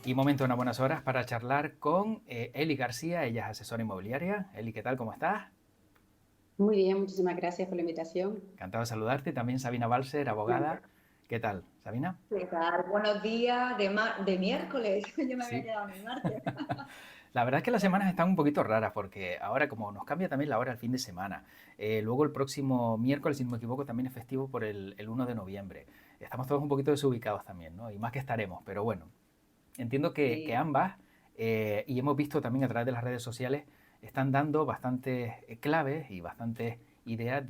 Y momento, unas buenas horas para charlar con Eli García, ella es asesora inmobiliaria. Eli, ¿qué tal? ¿Cómo estás? Muy bien, muchísimas gracias por la invitación. Encantado de saludarte. También Sabina Balser, abogada. ¿Qué tal, Sabina? ¿Qué tal? Buenos días de miércoles. Yo me había Sí. quedado en el martes. La verdad es que las semanas están un poquito raras porque ahora como nos cambia también la hora el fin de semana, luego el próximo miércoles, si no me equivoco, también es festivo por el 1 de noviembre. Estamos todos un poquito desubicados también, ¿no? Y más que estaremos, pero bueno, entiendo que Sí. ambas, y hemos visto también a través de las redes sociales, están dando bastantes claves y bastantes ideas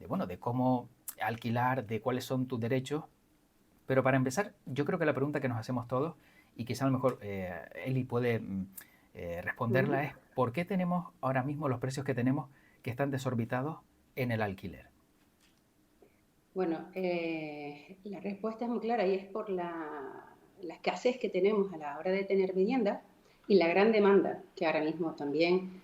bueno, de cómo alquilar, de cuáles son tus derechos. Pero para empezar, yo creo que la pregunta que nos hacemos todos, y quizá a lo mejor Eli puede responderla, Ujú. es ¿por qué tenemos ahora mismo los precios que tenemos que están desorbitados en el alquiler? Bueno, la respuesta es muy clara y es por la escasez que tenemos a la hora de tener vivienda y la gran demanda que ahora mismo también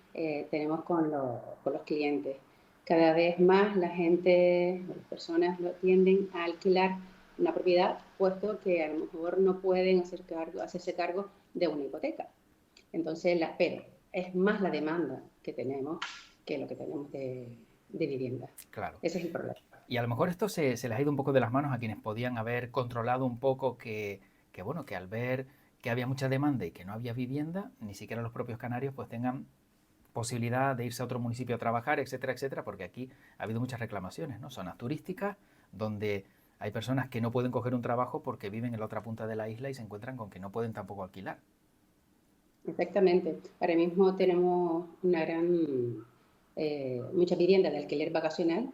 tenemos con los clientes. Cada vez más la gente, las personas tienden a alquilar una propiedad, puesto que a lo mejor no pueden hacerse cargo de una hipoteca. Entonces, pero es más la demanda que tenemos que lo que tenemos de vivienda. Claro. Ese es el problema. Y a lo mejor esto se les ha ido un poco de las manos a quienes podían haber controlado un poco bueno, que al ver que había mucha demanda y que no había vivienda, ni siquiera los propios canarios pues tengan posibilidad de irse a otro municipio a trabajar, etcétera, etcétera, porque aquí ha habido muchas reclamaciones, ¿no? Zonas turísticas donde hay personas que no pueden coger un trabajo porque viven en la otra punta de la isla y se encuentran con que no pueden tampoco alquilar. Exactamente. Ahora mismo tenemos mucha vivienda de alquiler vacacional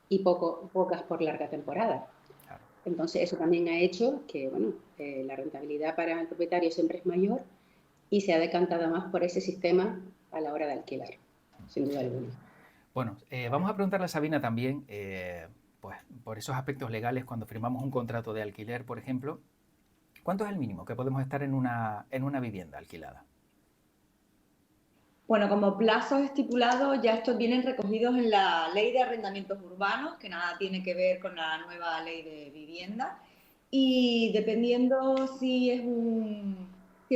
y pocas por larga temporada. Claro. Entonces, eso también ha hecho que, bueno, la rentabilidad para el propietario siempre es mayor y se ha decantado más por ese sistema a la hora de alquilar, sin duda alguna. Bueno, vamos a preguntarle a Sabina también, pues por esos aspectos legales, cuando firmamos un contrato de alquiler, por ejemplo, ¿cuánto es el mínimo que podemos estar en una vivienda alquilada? Bueno, como plazos estipulados, ya estos vienen recogidos en la Ley de Arrendamientos Urbanos, que nada tiene que ver con la nueva Ley de Vivienda. Y dependiendo si es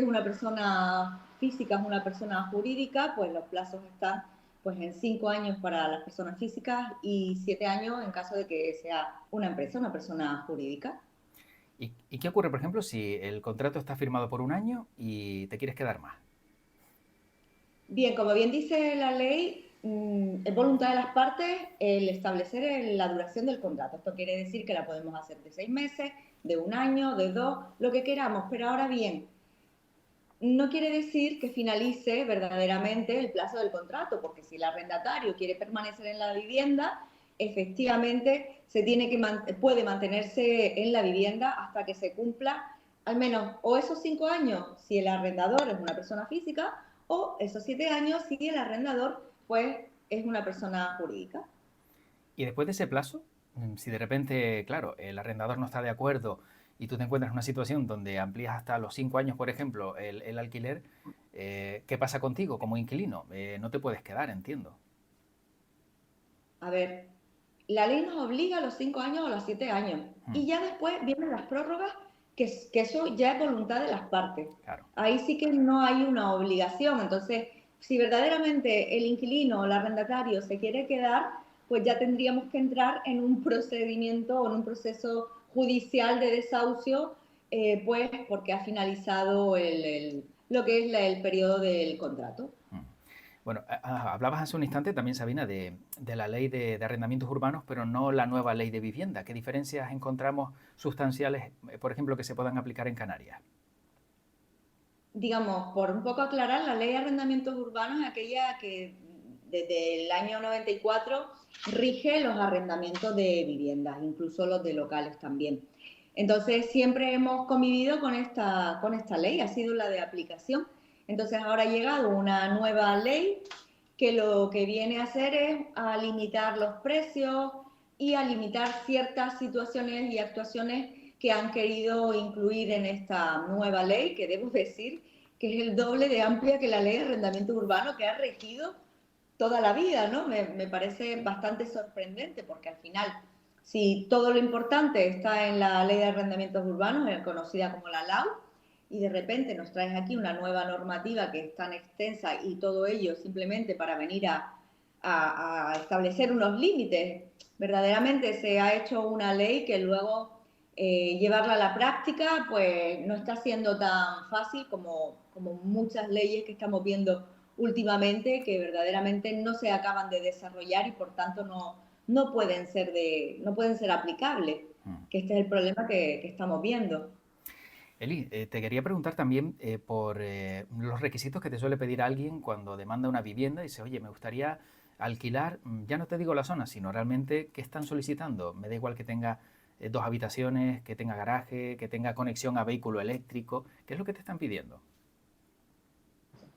una persona física, es una persona jurídica, pues los plazos están pues en 5 años para las personas físicas y 7 años en caso de que sea una persona jurídica. ¿Y qué ocurre, por ejemplo, si el contrato está firmado por un año y te quieres quedar más? Bien, como bien dice la ley, es voluntad de las partes el establecer la duración del contrato. Esto quiere decir que la podemos hacer de 6 meses, de un año, de dos, lo que queramos. Pero ahora bien, no quiere decir que finalice verdaderamente el plazo del contrato, porque si el arrendatario quiere permanecer en la vivienda, efectivamente puede mantenerse en la vivienda hasta que se cumpla al menos o esos 5 años si el arrendador es una persona física o esos 7 años si el arrendador pues es una persona jurídica. Y después de ese plazo, si de repente, claro, el arrendador no está de acuerdo y tú te encuentras en una situación donde amplías hasta los 5 años, por ejemplo, el alquiler, ¿qué pasa contigo como inquilino? No te puedes quedar, entiendo. A ver, la ley nos obliga a los 5 años o a los 7 años. Mm, Y ya después vienen las prórrogas, que eso ya es voluntad de las partes. claro. Ahí sí que no hay una obligación. Entonces, si verdaderamente el inquilino o el arrendatario se quiere quedar, pues ya tendríamos que entrar en un procedimiento o en un proceso judicial de desahucio, pues porque ha finalizado lo que es el periodo del contrato. Mm. Bueno, hablabas hace un instante también, Sabina, de la ley de arrendamientos urbanos, pero no la nueva ley de vivienda. ¿Qué diferencias encontramos sustanciales, por ejemplo, que se puedan aplicar en Canarias? Digamos, por un poco aclarar, la ley de arrendamientos urbanos es aquella que desde el año 94 rige los arrendamientos de viviendas, incluso los de locales también. Entonces, siempre hemos convivido con esta ley, ha sido la de aplicación. Entonces, ahora ha llegado una nueva ley que lo que viene a hacer es a limitar los precios y a limitar ciertas situaciones y actuaciones que han querido incluir en esta nueva ley, que debo decir que es el doble de amplia que la ley de arrendamiento urbano que ha regido toda la vida, ¿no? Me parece bastante sorprendente porque al final, si todo lo importante está en la ley de arrendamientos urbanos, conocida como la LAU, y de repente nos traes aquí una nueva normativa que es tan extensa y todo ello simplemente para venir a establecer unos límites. Verdaderamente se ha hecho una ley que luego llevarla a la práctica pues no está siendo tan fácil como muchas leyes que estamos viendo últimamente que verdaderamente no se acaban de desarrollar y por tanto no pueden ser aplicables, que este es el problema que estamos viendo. Eli, te quería preguntar también por los requisitos que te suele pedir alguien cuando demanda una vivienda y dice, oye, me gustaría alquilar, ya no te digo la zona, sino realmente qué están solicitando. Me da igual que tenga 2 habitaciones, que tenga garaje, que tenga conexión a vehículo eléctrico. ¿Qué es lo que te están pidiendo?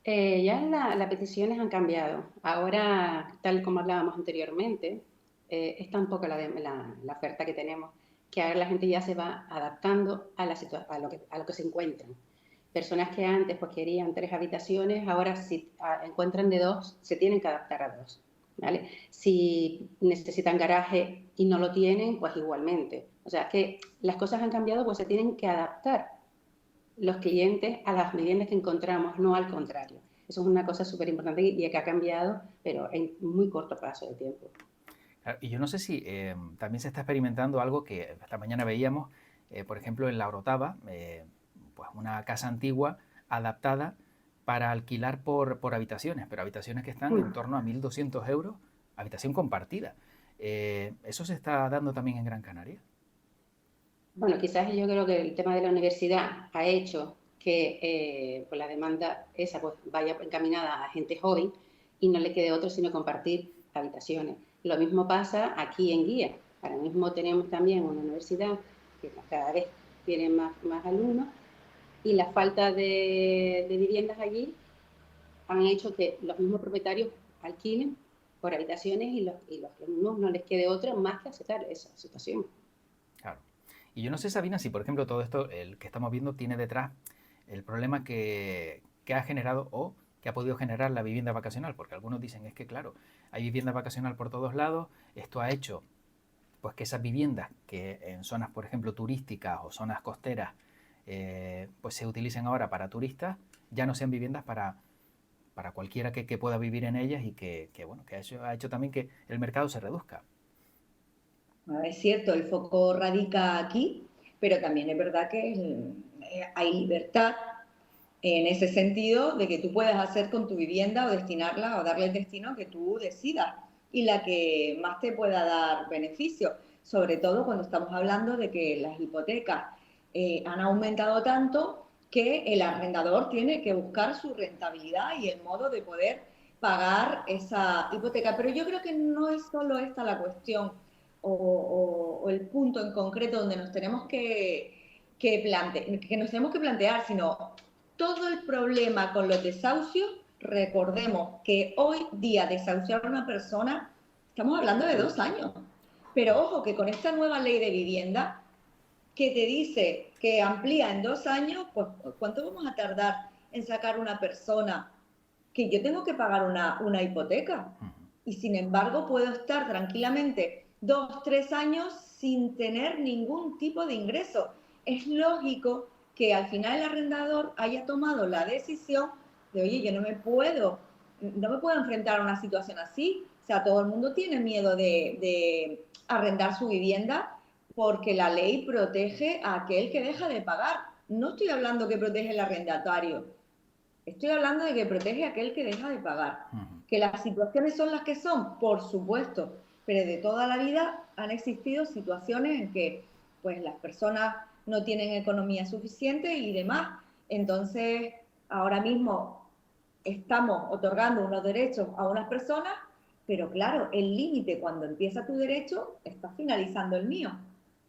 Ya las peticiones han cambiado. Ahora, tal como hablábamos anteriormente, es tan poca la oferta que tenemos que ahora la gente ya se va adaptando a lo que se encuentran. Personas que antes pues, querían 3 habitaciones, ahora si encuentran de 2, se tienen que adaptar a 2. ¿Vale? Si necesitan garaje y no lo tienen, pues igualmente. O sea que las cosas han cambiado, pues se tienen que adaptar los clientes a las viviendas que encontramos, no al contrario. Eso es una cosa súper importante y que ha cambiado, pero en muy corto plazo de tiempo. Claro, y yo no sé si también se está experimentando algo que esta mañana veíamos, por ejemplo, en La Orotava, pues una casa antigua adaptada para alquilar por habitaciones, pero habitaciones que están en torno a 1.200 euros, habitación compartida. ¿Eso se está dando también en Gran Canaria? Bueno, quizás yo creo que el tema de la universidad ha hecho que pues la demanda esa pues vaya encaminada a gente joven y no le quede otro sino compartir habitaciones. Lo mismo pasa aquí en Guía. Ahora mismo tenemos también una universidad que cada vez tiene más alumnos y la falta de viviendas allí han hecho que los mismos propietarios alquilen por habitaciones y los alumnos no les quede otra más que aceptar esa situación. Claro. Y yo no sé, Sabina, si por ejemplo todo esto, el que estamos viendo, tiene detrás el problema que ha generado o que ha podido generar la vivienda vacacional, porque algunos dicen es que claro, hay vivienda vacacional por todos lados, esto ha hecho pues que esas viviendas que en zonas, por ejemplo, turísticas o zonas costeras, pues se utilicen ahora para turistas, ya no sean viviendas para cualquiera que pueda vivir en ellas y bueno, que eso ha hecho también que el mercado se reduzca. Es cierto, el foco radica aquí, pero también es verdad que hay libertad en ese sentido de que tú puedes hacer con tu vivienda o destinarla o darle el destino que tú decidas y la que más te pueda dar beneficio, sobre todo cuando estamos hablando de que las hipotecas han aumentado tanto que el arrendador tiene que buscar su rentabilidad y el modo de poder pagar esa hipoteca. Pero yo creo que no es solo esta la cuestión o el punto en concreto donde nos tenemos que nos tenemos que plantear, sino todo el problema con los desahucios. Recordemos que hoy día desahuciar a una persona, estamos hablando de 2 años. Pero ojo que con esta nueva ley de vivienda que te dice que amplía en 2 años, pues ¿cuánto vamos a tardar en sacar una persona que yo tengo que pagar una hipoteca? Y sin embargo puedo estar tranquilamente 2, 3 años sin tener ningún tipo de ingreso. Es lógico que al final el arrendador haya tomado la decisión de, oye, yo no me puedo enfrentar a una situación así. O sea, todo el mundo tiene miedo de arrendar su vivienda porque la ley protege a aquel que deja de pagar. No estoy hablando que protege el arrendatario, estoy hablando de que protege a aquel que deja de pagar. Que las situaciones son las que son, por supuesto, pero de toda la vida han existido situaciones en que pues las personas no tienen economía suficiente y demás. Entonces, ahora mismo estamos otorgando unos derechos a unas personas, pero claro, el límite cuando empieza tu derecho está finalizando el mío.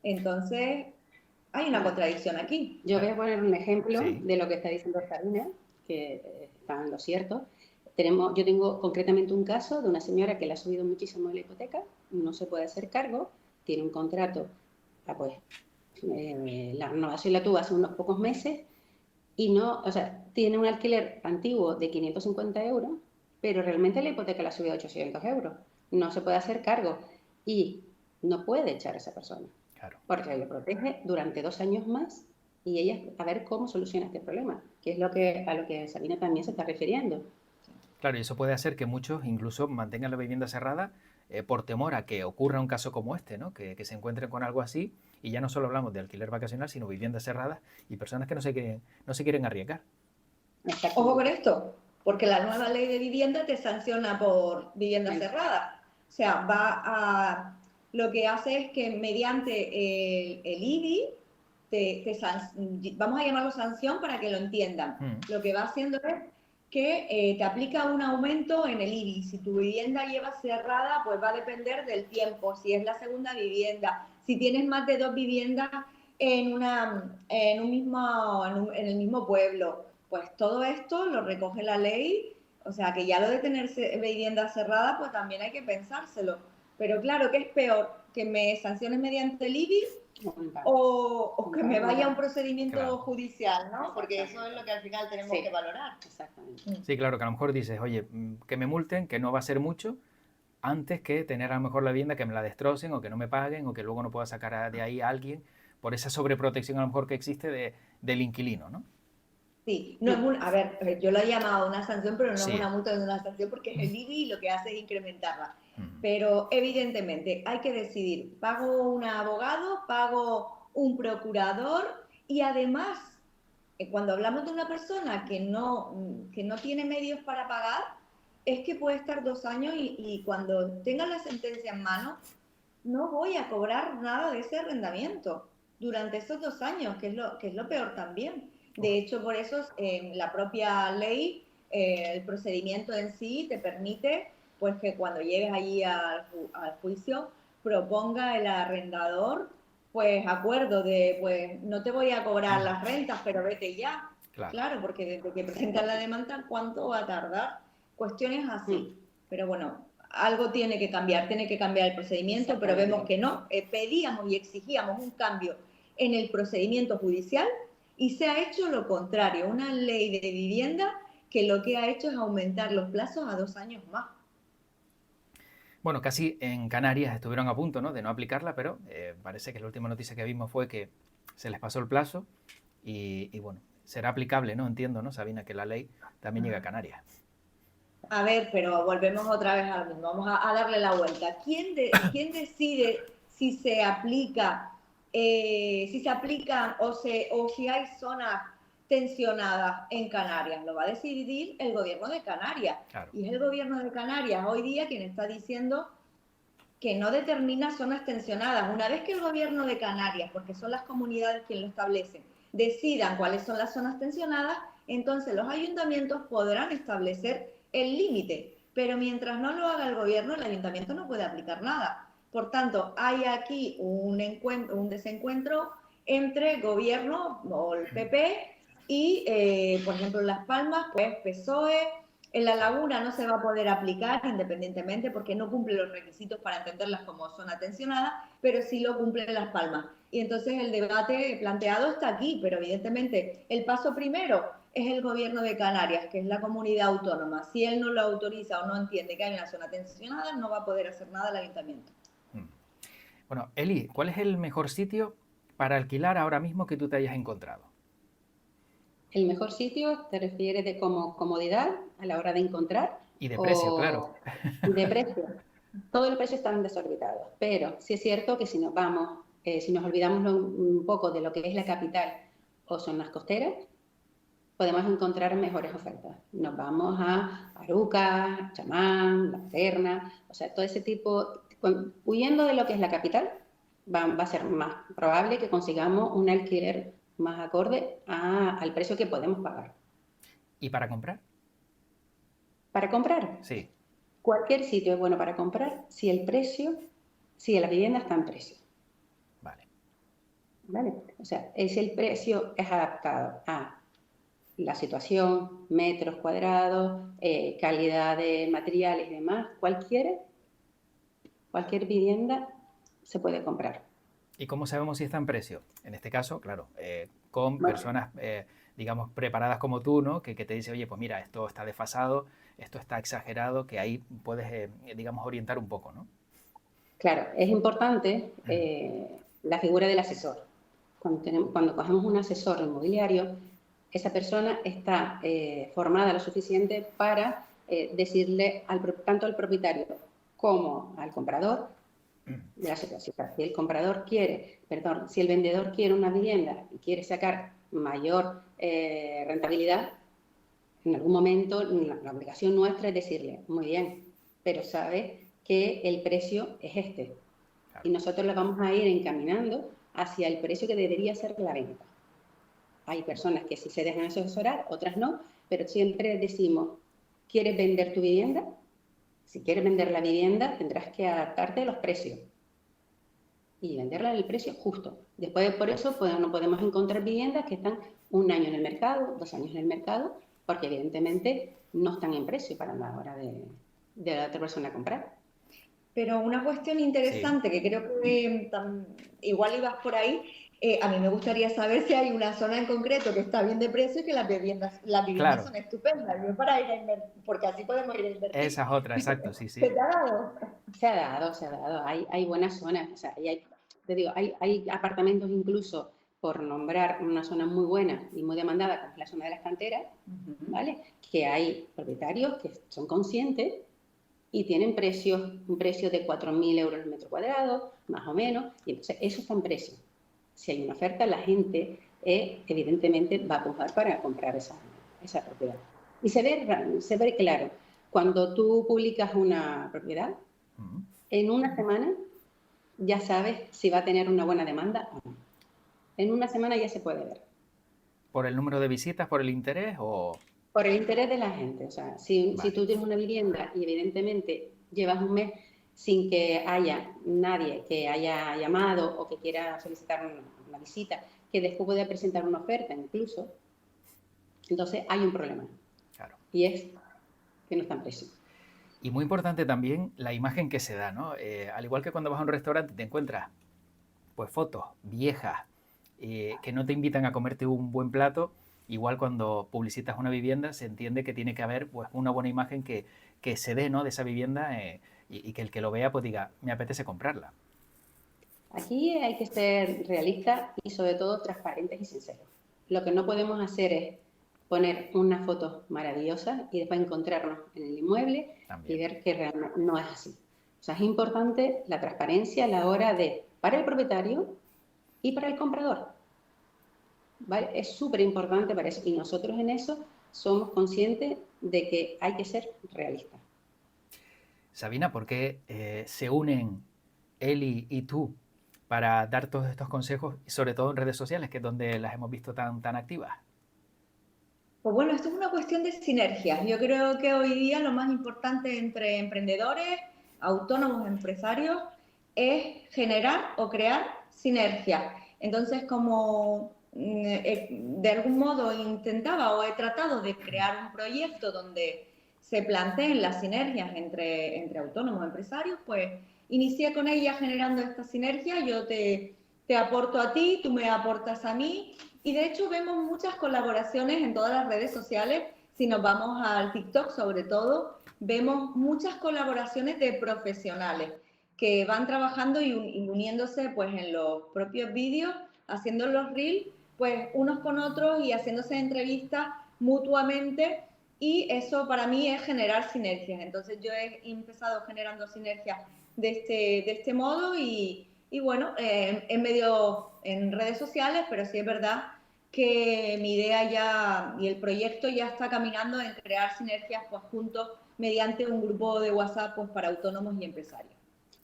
Entonces, hay una contradicción aquí. Yo voy a poner un ejemplo Sí. de lo que está diciendo Sabina, que está en lo cierto. Yo tengo concretamente un caso de una señora que le ha subido muchísimo la hipoteca, no se puede hacer cargo, tiene un contrato, pues la renovación la tuvo hace unos pocos meses y no, o sea, tiene un alquiler antiguo de 550 euros, pero realmente la hipoteca la ha subido a 800 euros. No se puede hacer cargo y no puede echar a esa persona. Claro. Porque le protege durante 2 años más y ellas a ver cómo soluciona este problema, que es a lo que Sabina también se está refiriendo. Claro, y eso puede hacer que muchos incluso mantengan la vivienda cerrada por temor a que ocurra un caso como este, ¿no? Que se encuentren con algo así, y ya no solo hablamos de alquiler vacacional, sino viviendas cerradas y personas que no se quieren arriesgar. Ojo con esto, porque la nueva ley de vivienda te sanciona por vivienda cerrada. O sea, lo que hace es que mediante el IBI, vamos a llamarlo sanción para que lo entiendan. Lo que va haciendo es que te aplica un aumento en el IBI. Si tu vivienda lleva cerrada, pues va a depender del tiempo, si es la segunda vivienda, si tienes más de 2 viviendas en el mismo pueblo. Pues todo esto lo recoge la ley, o sea que ya lo de tener vivienda cerrada, pues también hay que pensárselo. Pero claro, ¿qué es peor? ¿Que me sanciones mediante el IBI o que me vaya a un procedimiento judicial, ¿no? Porque eso es lo que al final tenemos que valorar. Exactamente. Sí, claro, que a lo mejor dices, oye, que me multen, que no va a ser mucho, antes que tener a lo mejor la vivienda que me la destrocen o que no me paguen o que luego no pueda sacar de ahí a alguien por esa sobreprotección a lo mejor que existe del inquilino, ¿no? Sí, no es a ver, yo lo he llamado una sanción, pero no es Sí. una multa, es una sanción porque es el IBI y lo que hace es incrementarla. Pero evidentemente hay que decidir, ¿pago un abogado, pago un procurador? Y además, cuando hablamos de una persona que no tiene medios para pagar, es que puede estar 2 años y cuando tenga la sentencia en mano, no voy a cobrar nada de ese arrendamiento durante esos 2 años, que es lo peor también. De hecho, por eso la propia ley, el procedimiento en sí te permite pues que cuando llegues allí al juicio proponga el arrendador pues acuerdo de pues no te voy a cobrar las rentas, pero vete ya. Claro, porque desde que presentan la demanda, ¿cuánto va a tardar? Cuestiones así. Pero bueno, algo tiene que cambiar el procedimiento, pero vemos que no. Pedíamos y exigíamos un cambio en el procedimiento judicial y se ha hecho lo contrario, una ley de vivienda que lo que ha hecho es aumentar los plazos a 2 años más. Bueno, casi en Canarias estuvieron a punto, ¿no?, de no aplicarla, pero parece que la última noticia que vimos fue que se les pasó el plazo y bueno, será aplicable, ¿no? Entiendo, ¿no, Sabina, que la ley también llega a Canarias? A ver, pero volvemos otra vez a lo mismo, vamos a darle la vuelta. ¿Quién decide si se aplica, o si hay zonas tensionadas en Canarias? Lo va a decidir el gobierno de Canarias. Claro. Y es el gobierno de Canarias hoy día quien está diciendo que no determina zonas tensionadas. Una vez que el gobierno de Canarias, porque son las comunidades quienes lo establecen, decidan cuáles son las zonas tensionadas, entonces los ayuntamientos podrán establecer el límite, pero mientras no lo haga el gobierno, el ayuntamiento no puede aplicar nada. Por tanto, hay aquí un desencuentro entre gobierno o el PP y, por ejemplo, en Las Palmas, pues PSOE. En La Laguna no se va a poder aplicar independientemente porque no cumple los requisitos para entenderlas como zona tensionada, pero sí lo cumple Las Palmas. Y entonces el debate planteado está aquí, pero evidentemente el paso primero es el gobierno de Canarias, que es la comunidad autónoma. Si él no lo autoriza o no entiende que hay una zona tensionada, no va a poder hacer nada el ayuntamiento. Bueno, Eli, ¿cuál es el mejor sitio para alquilar ahora mismo que tú te hayas encontrado? ¿El mejor sitio te refieres de como comodidad a la hora de encontrar? Y de precio, claro. Y de precio. Todos los precios están desorbitados, pero sí es cierto que si nos olvidamos un poco de lo que es la capital o zonas costeras, podemos encontrar mejores ofertas. Nos vamos a Aruca, Chamán, La Serna, o sea, todo ese tipo, huyendo de lo que es la capital, va a ser más probable que consigamos un alquiler más acorde al precio que podemos pagar. ¿Y para comprar? ¿Para comprar? Sí. Cualquier sitio es bueno para comprar si la vivienda está en precio. Vale. O sea, el precio es adaptado a la situación, metros cuadrados, calidad de materiales y demás. Cualquier vivienda se puede comprar. ¿Y cómo sabemos si está en precio? En este caso, claro, con personas, digamos, preparadas como tú, ¿no? Que te dice, oye, pues mira, esto está desfasado, esto está exagerado, que ahí puedes, digamos, orientar un poco, ¿no? Claro, es importante la figura del asesor. cuando cogemos un asesor inmobiliario, esa persona está formada lo suficiente para decirle tanto al propietario como al comprador de la situación. Si el comprador quiere, perdón, si el vendedor quiere una vivienda y quiere sacar mayor rentabilidad, en algún momento la obligación nuestra es decirle, muy bien, pero sabe que el precio es este. Y nosotros le vamos a ir encaminando hacia el precio que debería ser la venta. Hay personas que sí se dejan asesorar, otras no, pero siempre decimos, ¿quieres vender tu vivienda? Si quieres vender la vivienda, tendrás que adaptarte a los precios y venderla en el precio justo. Después, por eso, pues, no podemos encontrar viviendas que están 1 año en el mercado, 2 años en el mercado, porque evidentemente no están en precio para la hora de la otra persona comprar. Pero una cuestión interesante, sí, que creo que igual ibas por ahí, a mí me gustaría saber si hay una zona en concreto que está bien de precio y que las viviendas claro, son estupendas. Yo para ir a invertir, porque así podemos ir a invertir. Esa es otra, exacto, sí, sí. ¿Se te ha dado? Se ha dado. Hay buenas zonas, o sea, te digo, hay apartamentos incluso, por nombrar una zona muy buena y muy demandada, como es la zona de las canteras, ¿vale? Que hay propietarios que son conscientes y tienen un precio de 4.000 euros el metro cuadrado, más o menos, y entonces eso está en precio. Si hay una oferta, la gente evidentemente va a pujar para comprar esa propiedad. Y se ve claro, cuando tú publicas una propiedad, en una semana ya sabes si va a tener una buena demanda o no. En una semana ya se puede ver. ¿Por el número de visitas, por el interés o...? Por el interés de la gente. O sea, si tú tienes una vivienda y evidentemente llevas un mes sin que haya nadie que haya llamado o que quiera solicitar una visita, que después pueda presentar una oferta incluso, entonces hay un problema. Claro. Y es que no está en precio. Y muy importante también la imagen que se da, ¿no? Al igual que cuando vas a un restaurante te encuentras pues fotos viejas que no te invitan a comerte un buen plato. Igual cuando publicitas una vivienda se entiende que tiene que haber pues, una buena imagen que se dé, ¿no?, de esa vivienda y que el que lo vea pues diga, me apetece comprarla. Aquí hay que ser realistas y sobre todo transparentes y sinceros. Lo que no podemos hacer es poner unas fotos maravillosas y después encontrarnos en el inmueble y ver que realmente no es así. O sea, es importante la transparencia a la hora para el propietario y para el comprador. ¿Vale? Es súper importante para eso y nosotros en eso somos conscientes de que hay que ser realistas. Sabina, ¿por qué se unen Eli y tú para dar todos estos consejos, y sobre todo en redes sociales, que es donde las hemos visto tan activas? Pues bueno, esto es una cuestión de sinergias. Yo creo que hoy día lo más importante entre emprendedores, autónomos, empresarios, es generar o crear sinergias. Entonces, como de algún modo intentaba o he tratado de crear un proyecto donde se planteen las sinergias entre autónomos, empresarios, pues inicié con ella generando esta sinergia. Yo te aporto a ti, tú me aportas a mí. Y de hecho vemos muchas colaboraciones en todas las redes sociales. Si nos vamos al TikTok sobre todo, vemos muchas colaboraciones de profesionales que van trabajando y uniéndose pues en los propios vídeos, haciendo los reels, pues unos con otros y haciéndose entrevistas mutuamente, y eso para mí es generar sinergias. Entonces yo he empezado generando sinergias de este modo y bueno, en redes sociales, pero sí es verdad que mi idea ya y el proyecto ya está caminando en crear sinergias pues juntos mediante un grupo de WhatsApp pues para autónomos y empresarios.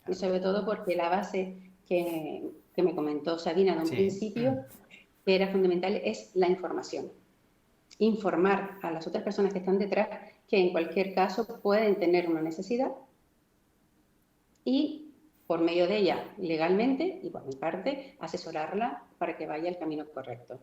Y sobre todo porque la base que me comentó Sabina de un principio, que era fundamental, es la información. Informar a las otras personas que están detrás que en cualquier caso pueden tener una necesidad y por medio de ella legalmente y por mi parte asesorarla para que vaya el camino correcto.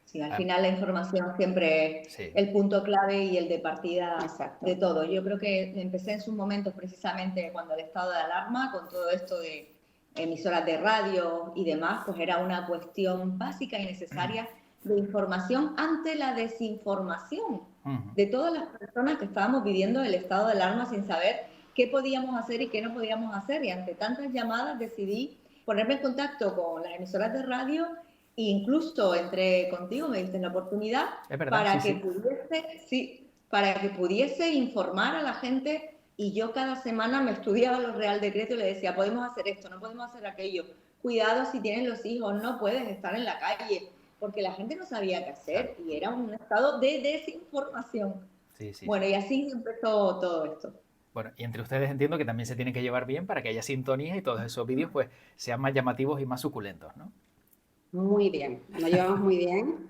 Sí, al final la información siempre es el punto clave y el de partida de todo. Yo creo que empecé en sus momentos precisamente cuando el estado de alarma, con todo esto de emisoras de radio y demás, pues era una cuestión básica y necesaria de información ante la desinformación de todas las personas que estábamos viviendo el estado de alarma sin saber qué podíamos hacer y qué no podíamos hacer. Y ante tantas llamadas decidí ponerme en contacto con las emisoras de radio incluso entré contigo, me diste la oportunidad Es verdad, para sí, que sí. pudiese, sí, para que pudiese informar a la gente, y yo cada semana me estudiaba los Real Decretos y le decía, podemos hacer esto, no podemos hacer aquello, cuidado si tienes los hijos, no puedes estar en la calle, porque la gente no sabía qué Claro. hacer y era un estado de desinformación. Sí, sí, Bueno, sí. y así empezó todo esto. Bueno, y entre ustedes entiendo que también se tienen que llevar bien para que haya sintonía y todos esos vídeos pues sean más llamativos y más suculentos, ¿no? Muy bien, nos llevamos muy bien.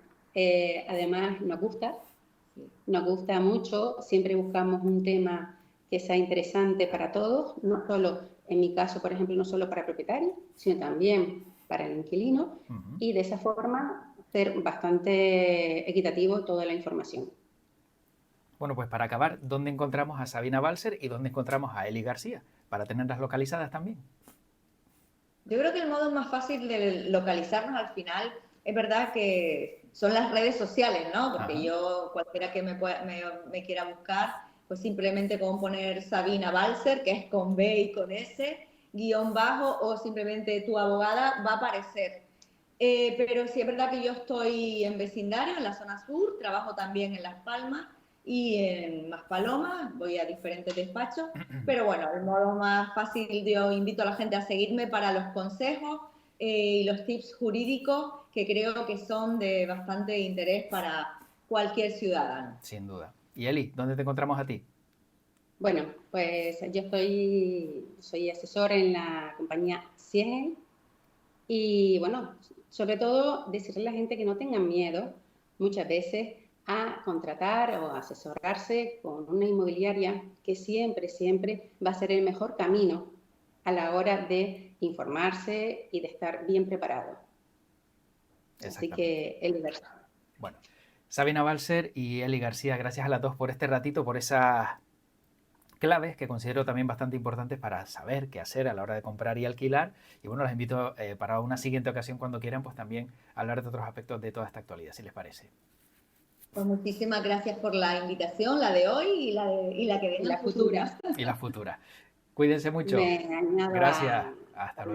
Además, nos gusta mucho, siempre buscamos un tema que sea interesante para todos, no solo, en mi caso, por ejemplo, no solo para el propietario, sino también para el inquilino, Ujú. y de esa forma ser bastante equitativo toda la información. Bueno, pues para acabar, ¿dónde encontramos a Sabina Balser y dónde encontramos a Eli García? Para tenerlas localizadas también. Yo creo que el modo más fácil de localizarnos al final es verdad que son las redes sociales, ¿no? Porque Ajá. yo, cualquiera que me quiera buscar, pues simplemente con poner Sabina Balser, que es con B y con S, guión bajo, o simplemente tu abogada, va a aparecer. Pero sí es verdad que yo estoy en vecindario, en la zona sur, trabajo también en Las Palmas y en Maspalomas, voy a diferentes despachos, pero bueno, el modo más fácil, yo invito a la gente a seguirme para los consejos y los tips jurídicos que creo que son de bastante interés para cualquier ciudadano. Sin duda. Y Eli, ¿dónde te encontramos a ti? Bueno, pues yo soy asesora en la compañía Ciel y bueno, sobre todo decirle a la gente que no tengan miedo muchas veces a contratar o a asesorarse con una inmobiliaria que siempre, siempre va a ser el mejor camino a la hora de informarse y de estar bien preparado. Así Exactamente. que el universo. Bueno, Sabina Balser y Eli García, gracias a las dos por este ratito, por esas claves que considero también bastante importantes para saber qué hacer a la hora de comprar y alquilar. Y bueno, las invito para una siguiente ocasión cuando quieran, pues también hablar de otros aspectos de toda esta actualidad, si les parece. Pues muchísimas gracias por la invitación, la de hoy y la que Y vengan la futura futuras. Y las futuras. Cuídense mucho. me añado Gracias. a Hasta luego.